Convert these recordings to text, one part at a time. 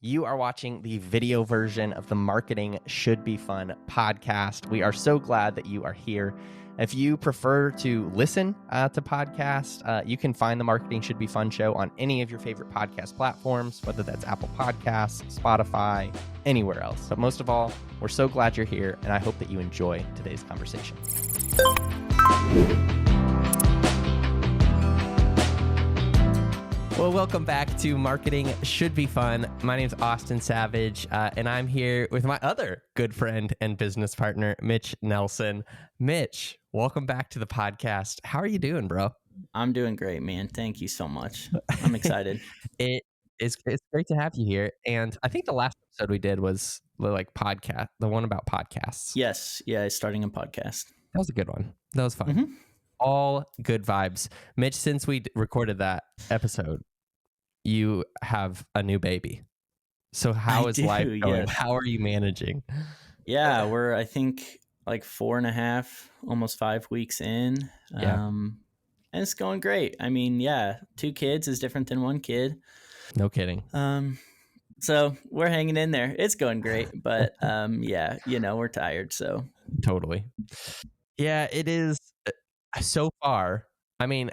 You are watching the video version of the Marketing Should Be Fun podcast. We are so glad that you are here. If you prefer to listen to podcasts, you can find the Marketing Should Be Fun show on any of your favorite podcast platforms, whether that's Apple Podcasts, Spotify, anywhere else. But most of all, we're so glad you're here, and I hope that you enjoy today's conversation. Well, welcome back to Marketing Should Be Fun. My name's Austin Savage, and I'm here with my other good friend and business partner, Mitch Nelson. Mitch, welcome back to the podcast. How are you doing, bro? I'm doing great, man. Thank you so much. I'm excited. It's great to have you here. And I think the last episode we did was the one about podcasts. Yes. Yeah, starting a podcast. That was a good one. That was fun. All good vibes. Mitch, since we recorded that episode, you have a new baby. So how is life going? Yes. How are you managing? Yeah, we're, I think, like 4.5, almost 5 weeks in. Yeah. And it's going great. I mean, yeah, 2 kids is different than 1 kid. No kidding. So we're hanging in there. It's going great. But yeah, we're tired. So totally. Yeah, it is. So far, I mean,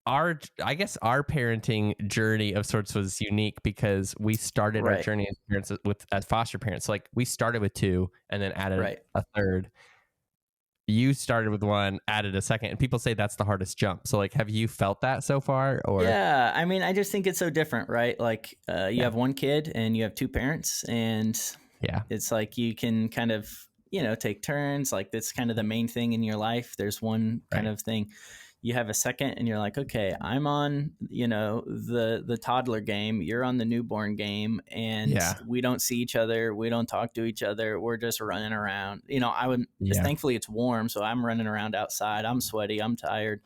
our parenting journey of sorts was unique because we started our journey as parents as foster parents. So, like, we started with 2 and then added a third. You started with 1, added a second, and people say that's the hardest jump. So, like, have you felt that so far? Or yeah, I mean, I just think it's so different, right? Like, you have 1 kid and you have 2 parents, and it's like you can kind of take turns. Like, that's kind of the main thing in your life. There's one kind of thing. You have a second and you're like, okay, I'm on, the toddler game. You're on the newborn game, and we don't see each other. We don't talk to each other. We're just running around. Thankfully it's warm. So I'm running around outside. I'm sweaty. I'm tired.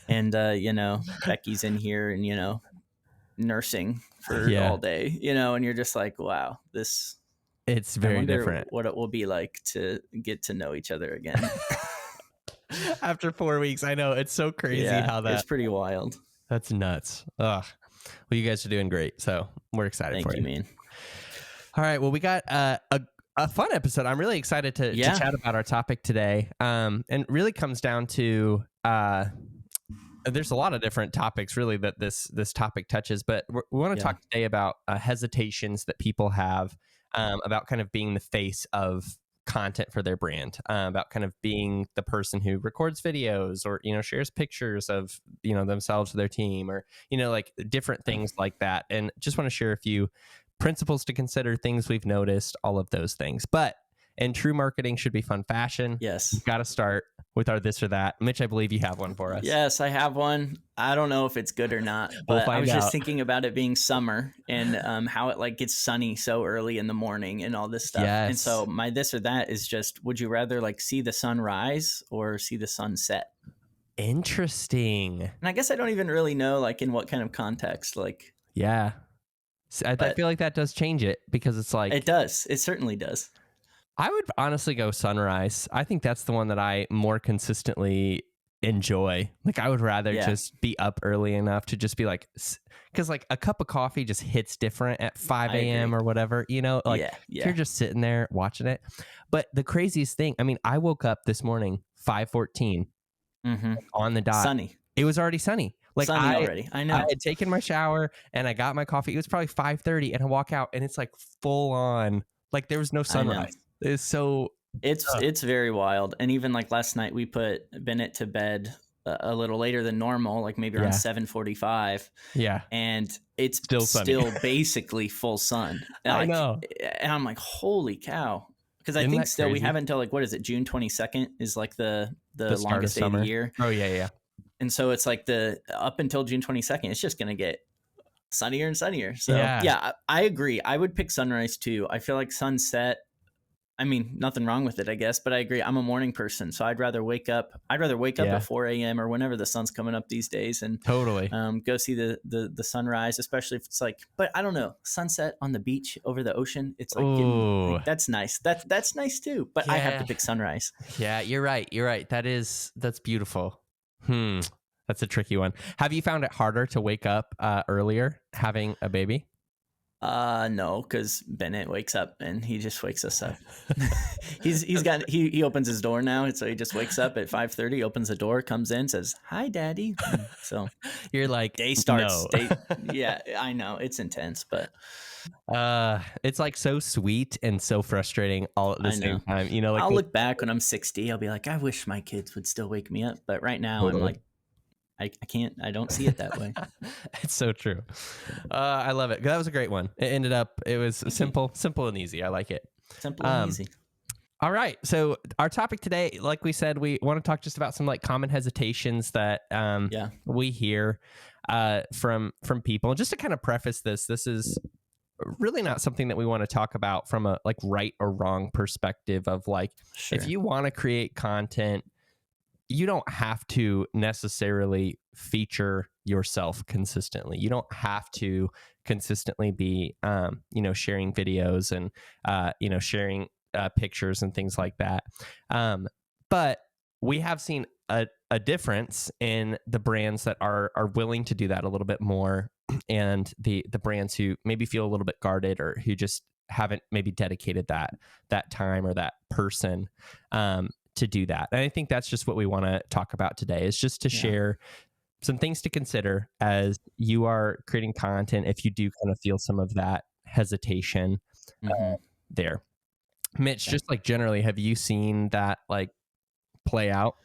And, Becky's in here and, nursing for all day, and you're just like, wow, it's very different. What it will be like to get to know each other again. After 4 weeks. I know, it's so crazy how it's pretty wild. That's nuts. Ugh. Well, you guys are doing great, so we're excited for you. Thank you, man. All right, well, we got a fun episode. I'm really excited to chat about our topic today. And it really comes down to there's a lot of different topics really that this topic touches, but we want to talk today about hesitations that people have about kind of being the face of content for their brand, about kind of being the person who records videos or shares pictures of themselves or their team, or like different things like that. And just want to share a few principles to consider, things we've noticed, all of those things. But in true Marketing Should Be Fun fashion, you've got to start with our this or that. Mitch, I believe you have one for us. Yes, I have one. I don't know if it's good or not, but I was just thinking about it being summer and how it like gets sunny so early in the morning and all this stuff. Yes. And so my this or that is just, would you rather like see the sun rise or see the sun set? Interesting. And I guess I don't even really know like in what kind of context. Like, yeah, I feel like that does change it, because it's like, it does. It certainly does. I would honestly go sunrise. I think that's the one that I more consistently enjoy. Like, I would rather just be up early enough to just be like, because like a cup of coffee just hits different at 5 a.m. or whatever, like you're just sitting there watching it. But the craziest thing, I mean, I woke up this morning 5:14 on the dot. Sunny. It was already sunny. Like, sunny already. I know. I had taken my shower and I got my coffee. It was probably 5:30, and I walk out and it's like full on. Like, there was no sunrise. It's so it's very wild. And even like last night we put Bennett to bed a little later than normal, like maybe around 7:45. Yeah. And it's still basically full sun. I know. And I'm like, holy cow. Because I think still we have until like, what is it? June 22nd is like the longest day of the year. Oh yeah. And so it's like up until June 22nd, it's just going to get sunnier and sunnier. So yeah, I agree. I would pick sunrise too. I feel like sunset, I mean, nothing wrong with it, I guess, but I agree. I'm a morning person, so I'd rather wake up at 4 a.m. or whenever the sun's coming up these days, and go see the sunrise, especially if it's like, but I don't know, sunset on the beach over the ocean. It's like, that's nice. That's nice too, but I have to pick sunrise. Yeah, you're right. That's beautiful. That's a tricky one. Have you found it harder to wake up earlier having a baby? No, because Bennett wakes up and he just wakes us up. He opens his door now, so he just wakes up at 5:30, opens the door, comes in, says, "Hi, Daddy." And so you're like, day starts. no. Yeah, I know it's intense, but it's like so sweet and so frustrating all at the same time. You know, like I'll look back when I'm 60. I'll be like, I wish my kids would still wake me up, but right now I'm like, I can't. I don't see it that way. It's so true. I love it. That was a great one. It was simple and easy. I like it. Simple and easy. All right. So our topic today, like we said, we want to talk just about some like common hesitations that we hear from people. And just to kind of preface this is really not something that we want to talk about from a like right or wrong perspective of like, if you want to create content, you don't have to necessarily feature yourself consistently. You don't have to consistently be, sharing videos and, sharing pictures and things like that. But we have seen a difference in the brands that are willing to do that a little bit more, and the brands who maybe feel a little bit guarded or who just haven't maybe dedicated that time or that person to do that. And I think that's just what we want to talk about today, is just to share some things to consider as you are creating content if you do kind of feel some of that hesitation there. Mitch, just like generally, have you seen that like play out?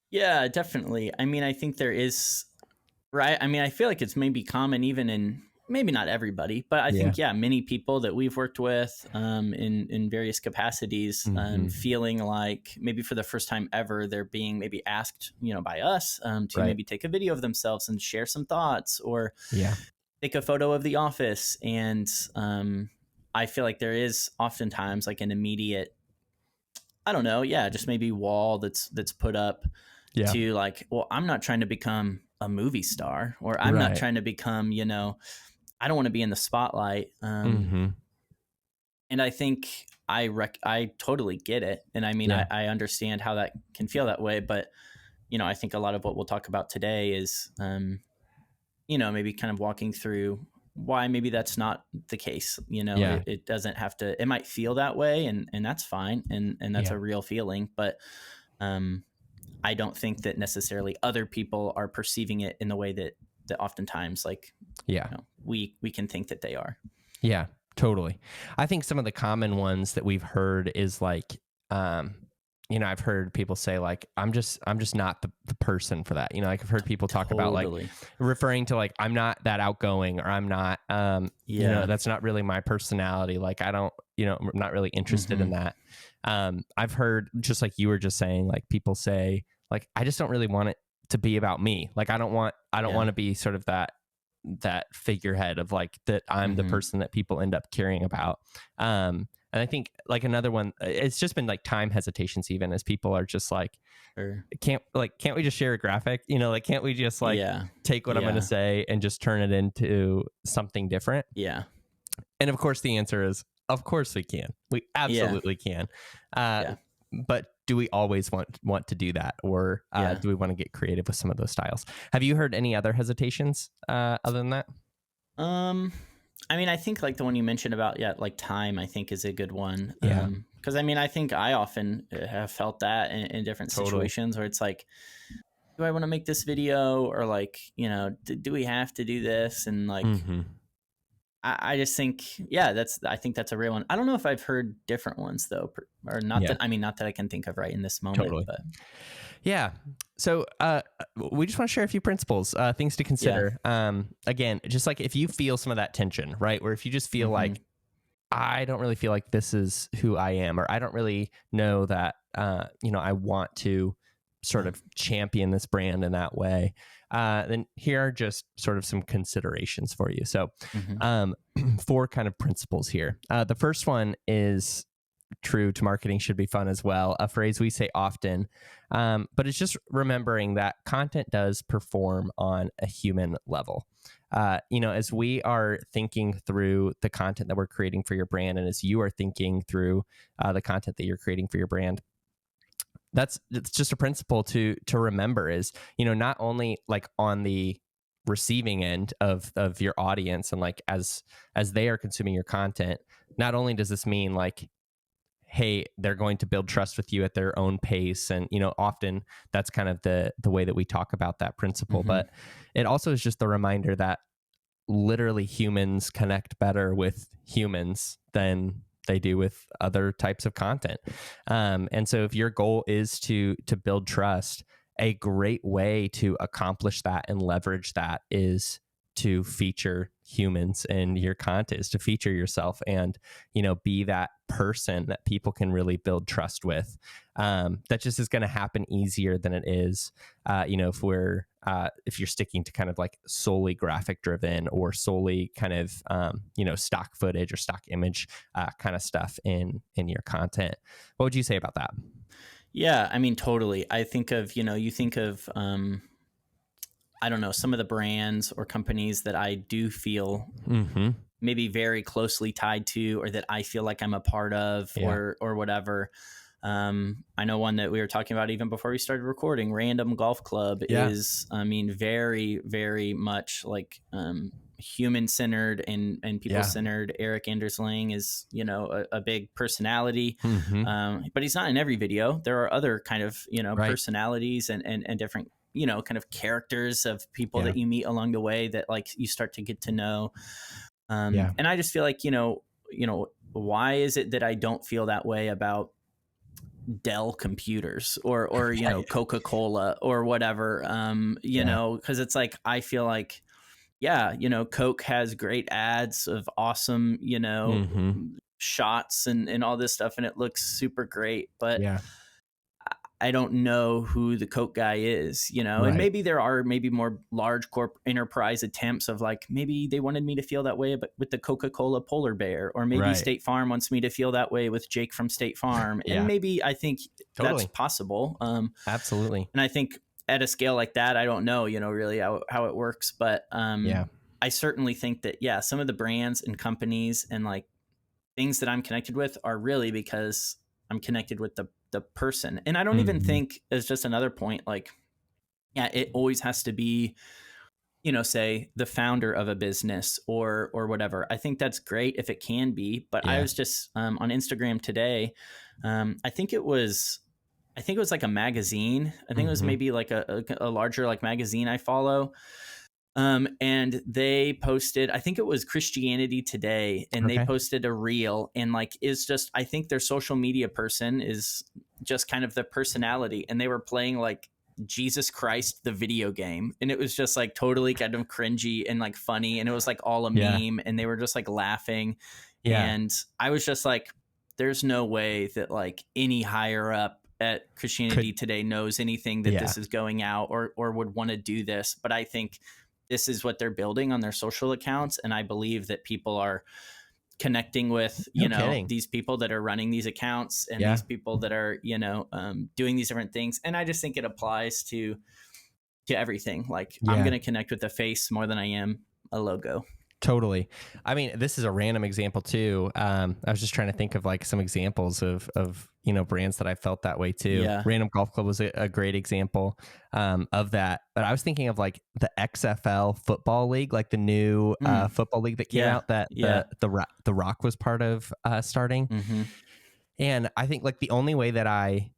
Yeah, definitely. I mean, I think there is, right? I mean, I feel like it's maybe common even in, maybe not everybody, but I think, many people that we've worked with in various capacities, feeling like maybe for the first time ever, they're being maybe asked, by us to maybe take a video of themselves and share some thoughts, or take a photo of the office. And I feel like there is oftentimes like an immediate, I don't know, just maybe wall that's put up to like, well, I'm not trying to become a movie star, or I'm not trying to become, I don't want to be in the spotlight. And I think I totally get it. And I mean, I understand how that can feel that way, but I think a lot of what we'll talk about today is, maybe kind of walking through why maybe that's not the case. It doesn't have to, it might feel that way, and that's fine. And that's a real feeling, but, I don't think that necessarily other people are perceiving it in the way that oftentimes like, we can think that they are. Yeah, totally. I think some of the common ones that we've heard is like, I've heard people say like, I'm just not the person for that. Like I've heard people talk about like referring to like, I'm not that outgoing, or I'm not, that's not really my personality. Like I don't, I'm not really interested in that. I've heard, just like you were just saying, like people say like, I just don't really want it to be about me. Like I don't want to be sort of that figurehead of like that I'm the person that people end up caring about. And I think like another one, it's just been like time hesitations, even as people are just like, can't we just share a graphic? Like, can't we just like take what I'm going to say and just turn it into something different? Yeah. And of course the answer is, of course we can. We absolutely can. But do we always want to do that? Or do we want to get creative with some of those styles? Have you heard any other hesitations other than that? I mean, I think like the one you mentioned about, like time, I think is a good one. Yeah. Because I mean, I think I often have felt that in different situations where it's like, do I want to make this video, or like, do we have to do this? And like, I just think, I think that's a real one. I don't know if I've heard different ones though, or not that, I mean, not that I can think of right in this moment, but yeah. So we just want to share a few principles, things to consider. Again, just like if you feel some of that tension, right? Where if you just feel like, I don't really feel like this is who I am, or I don't really know that, I want to sort of champion this brand in that way. Then here are just sort of some considerations for you. So 4 kind of principles here. The first one is true to marketing should be fun as well, a phrase we say often, but it's just remembering that content does perform on a human level. As we are thinking through the content that we're creating for your brand, and as you are thinking through the content that you're creating for your brand, it's just a principle to remember is, not only like on the receiving end of your audience, and like as they are consuming your content, not only does this mean like, hey, they're going to build trust with you at their own pace, and often that's kind of the way that we talk about that principle, Mm-hmm. but it also is just the reminder that literally humans connect better with humans than they do with other types of content. And so if your goal is to build trust, a great way to accomplish that and leverage that is to feature humans in your content, is to feature yourself and, be that person that people can really build trust with. That just is going to happen easier than it is, if you're sticking to kind of like solely graphic driven or solely kind of, stock footage or stock image kind of stuff in your content. What would you say about that? Yeah, I mean, totally. I think of, you think of, I don't know, some of the brands or companies that I do feel maybe very closely tied to, or that I feel like I'm a part of, or whatever. I know one that we were talking about even before we started recording, Random Golf Club, is, I mean, very, very much like human centered and people centered. Eric Andersling is, a big personality, but he's not in every video. There are other kind of, personalities and different, kind of characters of people that you meet along the way that like you start to get to know. And I just feel like, why is it that I don't feel that way about Dell computers or Coca-Cola or whatever, because it's like, I feel like, Coke has great ads of awesome, shots and all this stuff, and it looks super great, but I don't know who the Coke guy is, and maybe there are maybe more large corp enterprise attempts of like, maybe they wanted me to feel that way, but with the Coca-Cola polar bear, or maybe State Farm wants me to feel that way with Jake from State Farm. And maybe I think that's possible. Absolutely. And I think at a scale like that, I don't know, really how it works, but I certainly think that, some of the brands and companies and like things that I'm connected with are really because I'm connected with the person. And I don't even think, as just another point, like, it always has to be, say the founder of a business or whatever. I think that's great if it can be, but I was just on Instagram today. I think it was like a magazine. I think it was maybe like a larger like magazine I follow. And they posted, I think it was Christianity Today, and they posted a reel, and like, is just, I think their social media person is just kind of the personality, and they were playing like Jesus Christ, the video game. And it was just like totally kind of cringy and like funny. And it was like all a meme, and they were just like laughing. And I was just like, there's no way that like any higher up at Christianity Today knows anything that this is going out or would want to do this. But I think this is what they're building on their social accounts. And I believe that people are connecting with, these people that are running these accounts and these people that are, doing these different things. And I just think it applies to everything. Like, I'm going to connect with the face more than I am a logo. Totally. I mean, this is a random example too. I was just trying to think of like some examples of brands that I felt that way too. Random Golf Club was a great example of that. But I was thinking of like the XFL football league, like the new football league that came out that the Rock was part of starting. And I think like the only way that I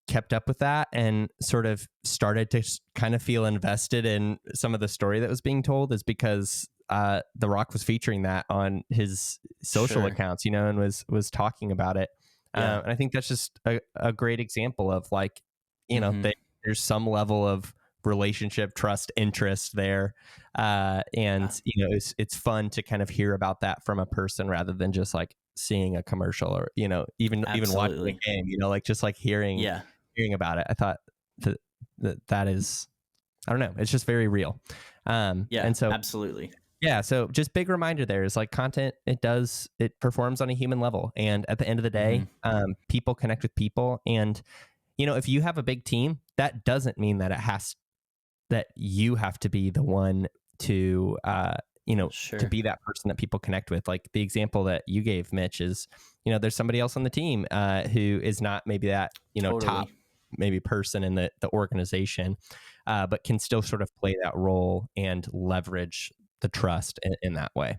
kept up with that and sort of started to kind of feel invested in some of the story that was being told is because The Rock was featuring that on his social accounts, and was talking about it. And I think that's just a great example of like, there's some level of relationship, trust, interest there. It's fun to kind of hear about that from a person rather than just like seeing a commercial or, even watching a game, like just like hearing about it. I thought that is, I don't know, it's just very real. And so absolutely. Yeah. So just big reminder there is like content, it performs on a human level. And at the end of the day, people connect with people. And, if you have a big team, that doesn't mean that that you have to be the one to, to be that person that people connect with. Like the example that you gave, Mitch, is, there's somebody else on the team who is not maybe that, totally. top maybe person in the organization, but can still sort of play that role and leverage the trust in that way.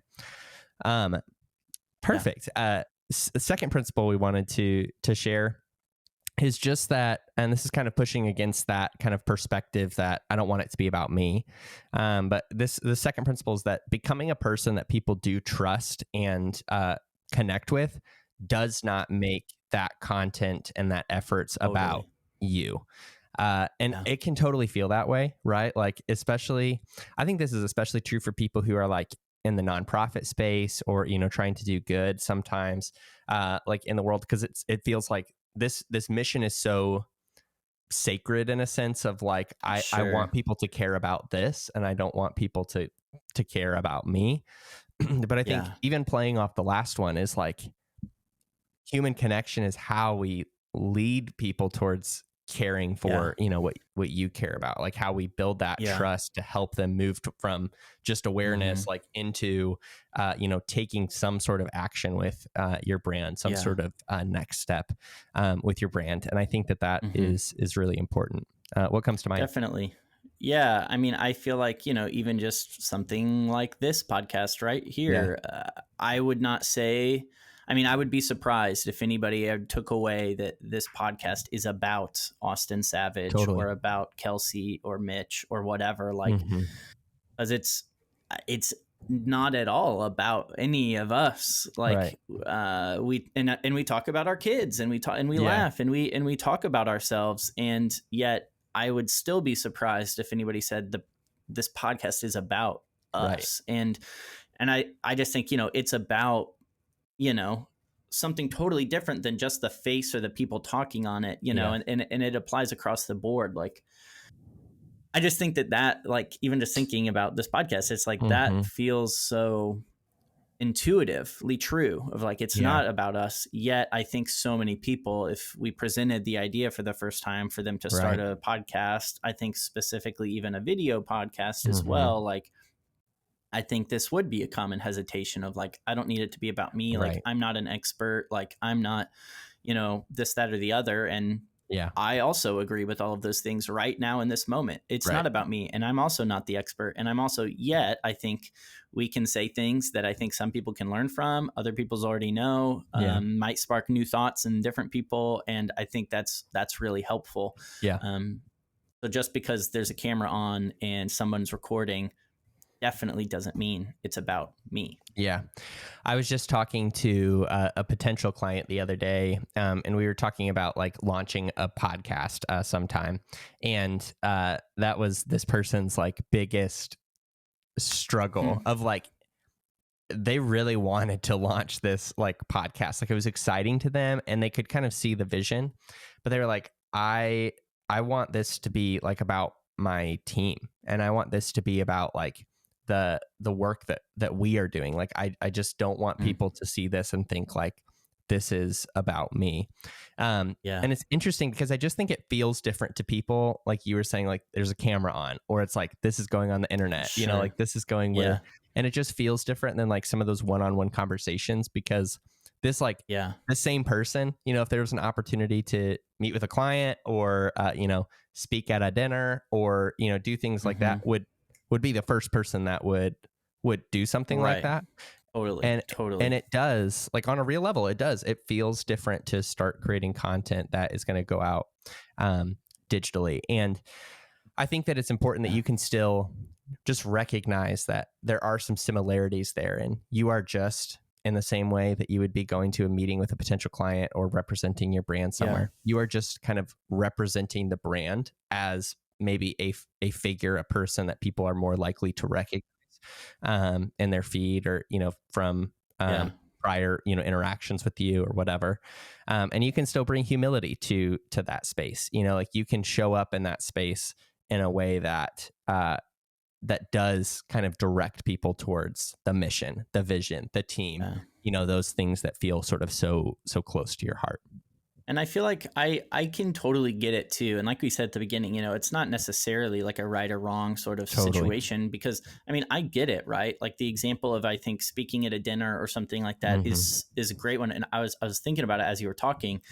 Perfect. The second principle we wanted to share is just that, and this is kind of pushing against that kind of perspective that I don't want it to be about me. But the second principle is that becoming a person that people do trust and connect with does not make that content and that efforts about you. And it can totally feel that way, right? Like, especially, I think this is especially true for people who are like in the nonprofit space or, trying to do good sometimes, like in the world, because it feels like this mission is so sacred in a sense of like, I want people to care about this and I don't want people to care about me. But I think even playing off the last one is like, human connection is how we lead people towards caring for what you care about, like how we build that trust to help them move from just awareness like into taking some sort of action with your brand, some sort of next step with your brand. And I think that is really important. What comes to mind? Definitely. Yeah, I mean, I feel like, even just something like this podcast right here, I would not say, I would be surprised if anybody took away that this podcast is about Austin Savage or about Kelsey or Mitch or whatever, like, because it's not at all about any of us. Like, we talk about our kids and we laugh and we talk about ourselves, and yet I would still be surprised if anybody said this podcast is about us. And I just think, it's about, something totally different than just the face or the people talking on it, and it applies across the board. Like, I just think that like, even just thinking about this podcast, it's like that feels so intuitively true of like, it's not about us. Yet I think so many people, if we presented the idea for the first time for them to start a podcast, I think specifically even a video podcast as well, like, I think this would be a common hesitation of like, I don't need it to be about me. Like, I'm not an expert. Like, I'm not, this, that, or the other. And I also agree with all of those things right now in this moment. It's not about me. And I'm also not the expert. And I'm also, yet I think we can say things that I think some people can learn from, other people's already know, might spark new thoughts in different people. And I think that's really helpful. So just because there's a camera on and someone's recording definitely doesn't mean it's about me. Yeah. I was just talking to a potential client the other day, and we were talking about like launching a podcast sometime. And that was this person's like biggest struggle of like, they really wanted to launch this like podcast. Like, it was exciting to them and they could kind of see the vision, but they were like, I want this to be like about my team. And I want this to be about like the work that we are doing. Like, I just don't want people to see this and think like this is about me. And it's interesting because I just think it feels different to people. Like you were saying, like there's a camera on, or it's like, this is going on the internet, like this is going where, and it just feels different than like some of those one-on-one conversations, because this like the same person, if there was an opportunity to meet with a client or, speak at a dinner or, do things like that, would be the first person that would do something like that. Totally. And it does, like on a real level, it feels different to start creating content that is going to go out digitally. And I think that it's important that you can still just recognize that there are some similarities there, and you are just in the same way that you would be going to a meeting with a potential client or representing your brand somewhere. You are just kind of representing the brand as maybe a figure, a person that people are more likely to recognize in their feed or, from prior, interactions with you or whatever. And you can still bring humility to that space, like you can show up in that space in a way that, that does kind of direct people towards the mission, the vision, the team, those things that feel sort of so close to your heart. And I feel like I can totally get it too. And like we said at the beginning, it's not necessarily like a right or wrong sort of situation, because I get it, right? Like the example of, I think, speaking at a dinner or something like that is a great one. And I was thinking about it as you were talking,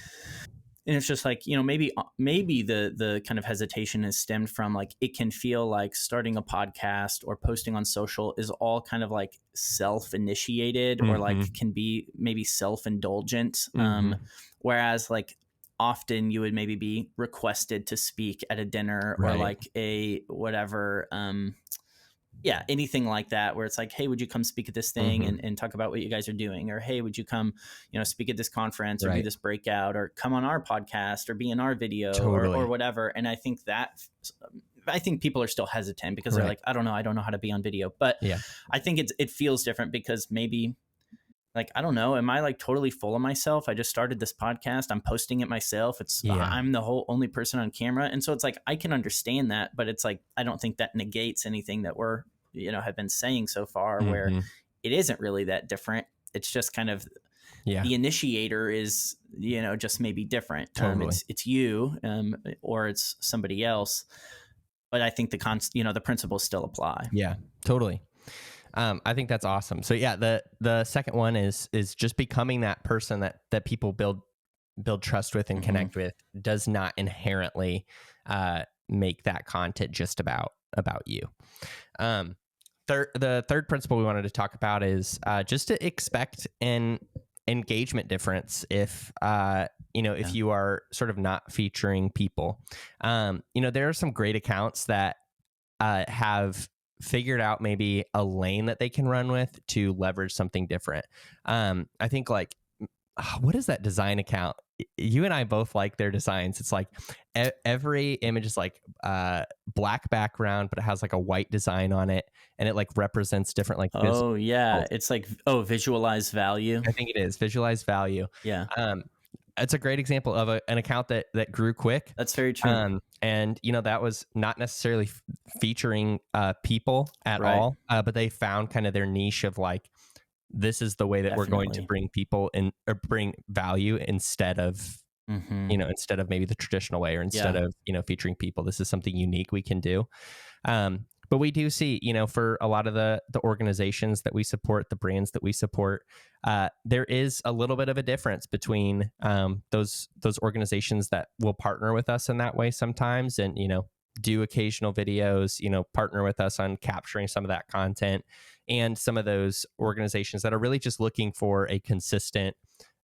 And it's just like, maybe the kind of hesitation is stemmed from like, it can feel like starting a podcast or posting on social is all kind of like self-initiated or like can be maybe self-indulgent. Whereas like often you would maybe be requested to speak at a dinner or like a whatever, anything like that, where it's like, hey, would you come speak at this thing and talk about what you guys are doing? Or, hey, would you come, speak at this conference or do this breakout or come on our podcast or be in our video or whatever. And I think people are still hesitant because they're like, I don't know how to be on video. But I think it feels different because maybe like, I don't know, am I like totally full of myself? I just started this podcast. I'm posting it myself. I'm the only person on camera. And so it's like, I can understand that, but it's like, I don't think that negates anything that we're, have been saying so far, where it isn't really that different. It's just kind of the initiator is, just maybe different. It's you or it's somebody else. But I think the principles still apply. Yeah, totally. I think that's awesome. So yeah, the second one is just becoming that person that people build trust with and connect with does not inherently make that content just about you. The third principle we wanted to talk about is just to expect an engagement difference if if you are sort of not featuring people. There are some great accounts that have figured out maybe a lane that they can run with to leverage something different. I think like, what is that design account? You and I both like their designs. It's like every image is like black background, but it has like a white design on it, and it like represents different like. It's like visualize value. I think it is visualize value. Yeah. It's a great example of an account that grew quick. That's very true. And that was not necessarily featuring people at all, but they found kind of their niche of like, this is the way that we're going to bring people in or bring value instead of instead of maybe the traditional way, or instead of featuring people. This is something unique we can do. But we do see, for a lot of the organizations that we support, the brands that we support, there is a little bit of a difference between those organizations that will partner with us in that way sometimes, and do occasional videos, partner with us on capturing some of that content, and some of those organizations that are really just looking for a consistent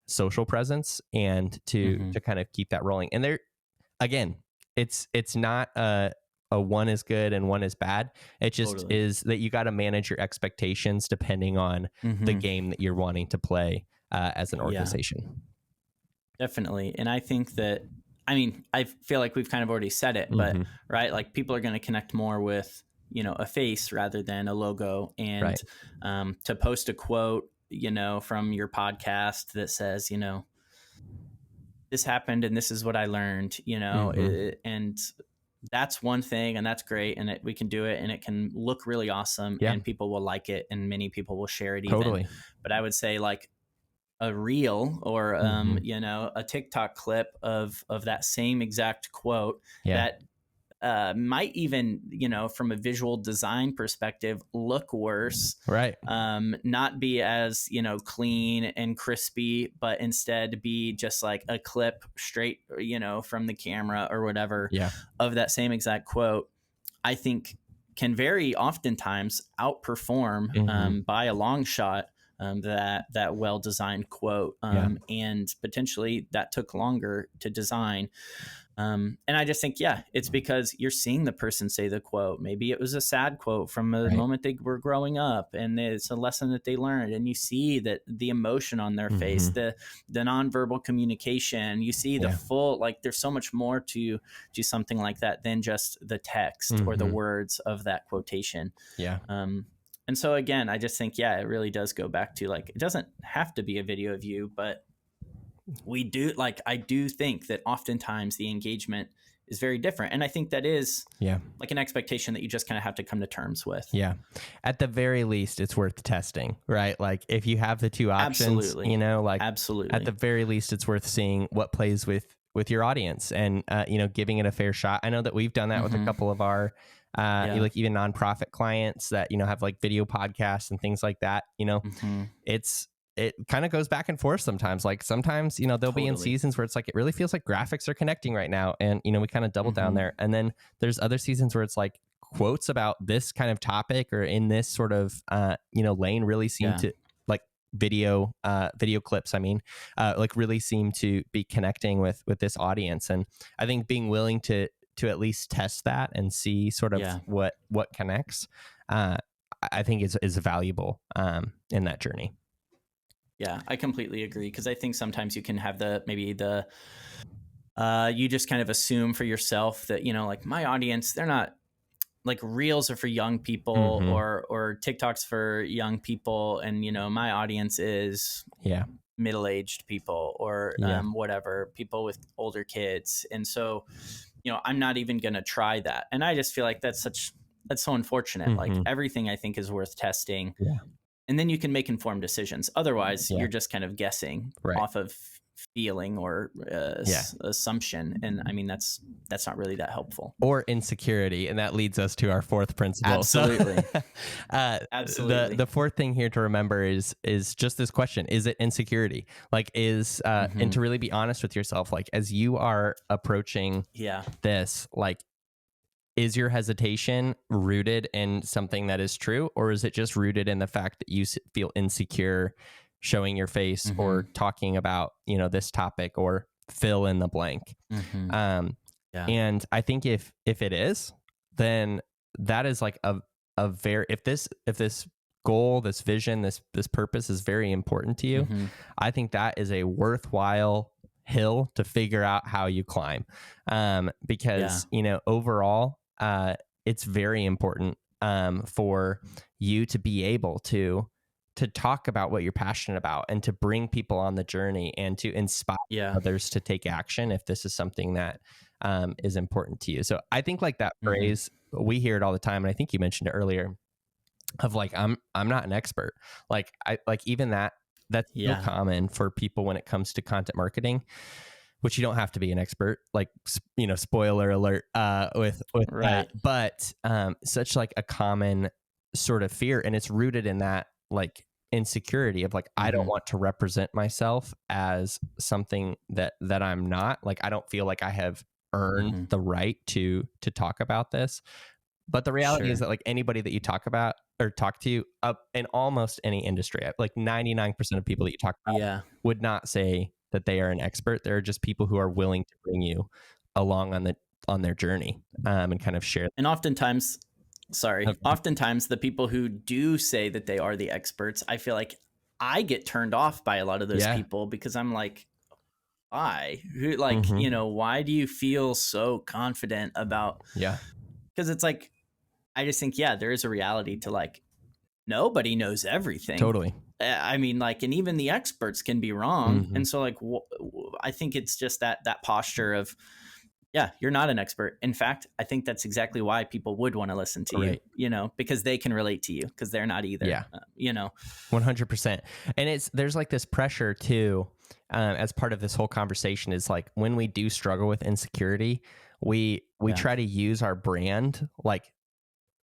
social presence and to kind of keep that rolling. And there, again, it's not a one is good and one is bad. It just is that you got to manage your expectations depending on the game that you're wanting to play as an organization. Definitely. And I think that, I feel like we've kind of already said it, but like people are going to connect more with, a face rather than a logo. And to post a quote, from your podcast that says, this happened and this is what I learned, and that's one thing, and that's great, and we can do it, and it can look really awesome, and people will like it, and many people will share it even. But I would say like a reel or a TikTok clip of that same exact quote that might even, from a visual design perspective, look worse, not be as, clean and crispy, but instead be just like a clip straight, from the camera or whatever of that same exact quote, I think can very oftentimes outperform by a long shot that well-designed quote. And potentially that took longer to design. And I just think, it's because you're seeing the person say the quote. Maybe it was a sad quote from a moment they were growing up, and it's a lesson that they learned. And you see that the emotion on their face, the nonverbal communication, you see the full, like there's so much more to something like that than just the text or the words of that quotation. And so again, I just think, it really does go back to like, it doesn't have to be a video of you, but I do think that oftentimes the engagement is very different. And I think that is like an expectation that you just kind of have to come to terms with. At the very least, it's worth testing, right? Like if you have the two options, Absolutely. At the very least, it's worth seeing what plays with your audience and, giving it a fair shot. I know that we've done that with a couple of our, like even nonprofit clients that, have like video podcasts and things like that. It's it kind of goes back and forth sometimes. Like sometimes, you know, they'll be in seasons where it's like, it really feels like graphics are connecting right now. And, you know, we kind of double down there. And then there's other seasons where it's like quotes about this kind of topic or in this sort of, you know, lane really seem to like video clips. I mean, like really seem to be connecting with this audience. And I think being willing to at least test that and see sort of what connects, I think is valuable in that journey. Yeah, I completely agree, because I think sometimes you can have you just kind of assume for yourself that, you know, like my audience, they're not like, reels are for young people or TikToks for young people, and, you know, my audience is middle-aged people or whatever, people with older kids. And so, you know, I'm not even going to try that. And I just feel like that's so unfortunate. Like everything I think is worth testing. And then you can make informed decisions. Otherwise, you're just kind of guessing off of feeling or assumption. And I mean, that's not really that helpful. Or insecurity. And that leads us to our fourth principle. Absolutely. So, Absolutely. The fourth thing here to remember is just this question. Is it insecurity? Like and to really be honest with yourself, like as you are approaching this, like, is your hesitation rooted in something that is true, or is it just rooted in the fact that you feel insecure showing your face or talking about, you know, this topic, or fill in the blank? And I think if it is, then that is like a very, if this goal, this vision, this purpose is very important to you, I think that is a worthwhile hill to figure out how you climb, because you know, overall, it's very important for you to be able to talk about what you're passionate about and to bring people on the journey and to inspire others to take action if this is something that is important to you. So I think like that phrase, we hear it all the time, and I think you mentioned it earlier, of like, I'm not an expert. Like I like even that's so common for people when it comes to content marketing, which you don't have to be an expert, like, you know, spoiler alert, with that, but such like a common sort of fear, and it's rooted in that like insecurity of like, I don't want to represent myself as something that I'm not. Like, I don't feel like I have earned the right to talk about this. But the reality is that like anybody that you talk about or talk to in almost any industry, like 99% of people that you talk about would not say that they are an expert. They're just people who are willing to bring you along on their journey, and kind of share. And oftentimes the people who do say that they are the experts, I feel like I get turned off by a lot of those people, because I'm like, why? Like, you know, why do you feel so confident about? Because it's like, I just think, there is a reality to like, nobody knows everything. Totally. I mean, like, and even the experts can be wrong. And so like, I think it's just that posture of, you're not an expert. In fact, I think that's exactly why people would want to listen to you, you know, because they can relate to you, because they're not either, you know. 100%. And there's like this pressure too, as part of this whole conversation, is like, when we do struggle with insecurity, we try to use our brand, like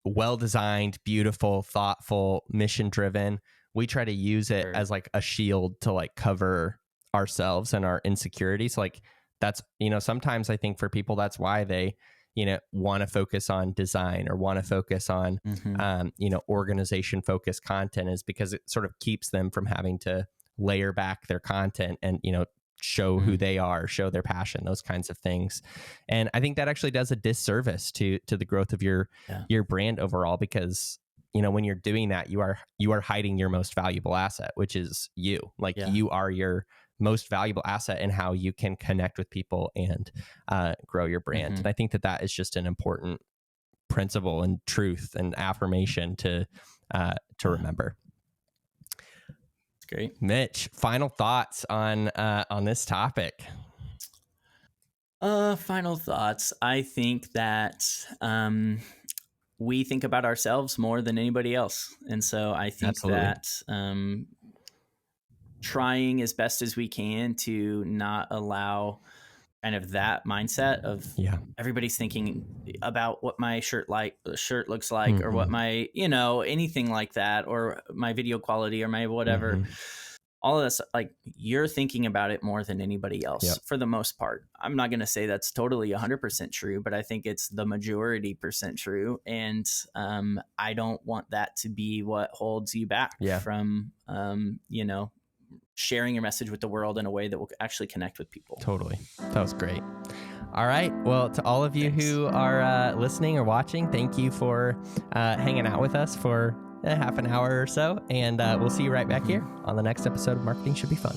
well-designed, beautiful, thoughtful, mission-driven. We try to use it as like a shield to like cover ourselves and our insecurities. Like that's, you know, sometimes I think for people, that's why they, you know, want to focus on design or want to focus on, you know, organization focused content, is because it sort of keeps them from having to layer back their content and, you know, show who they are, show their passion, those kinds of things. And I think that actually does a disservice to the growth of your brand overall, because, you know, when you're doing that, you are hiding your most valuable asset, which is you. Like you are your most valuable asset in how you can connect with people and grow your brand. And I think that is just an important principle and truth and affirmation to remember. Great. Mitch, final thoughts on this topic? Final thoughts. I think that we think about ourselves more than anybody else. And so I think that trying as best as we can to not allow kind of that mindset of everybody's thinking about what my shirt looks like, or what my, you know, anything like that, or my video quality, or my whatever. all of this, like, you're thinking about it more than anybody else. Yep. For the most part. I'm not going to say that's totally 100% true, but I think it's the majority percent true. And I don't want that to be what holds you back from, you know, sharing your message with the world in a way that will actually connect with people. Totally. That was great. All right. Well, to all of you who are listening or watching, thank you for hanging out with us for half an hour or so. And we'll see you right back here on the next episode of Marketing Should Be Fun.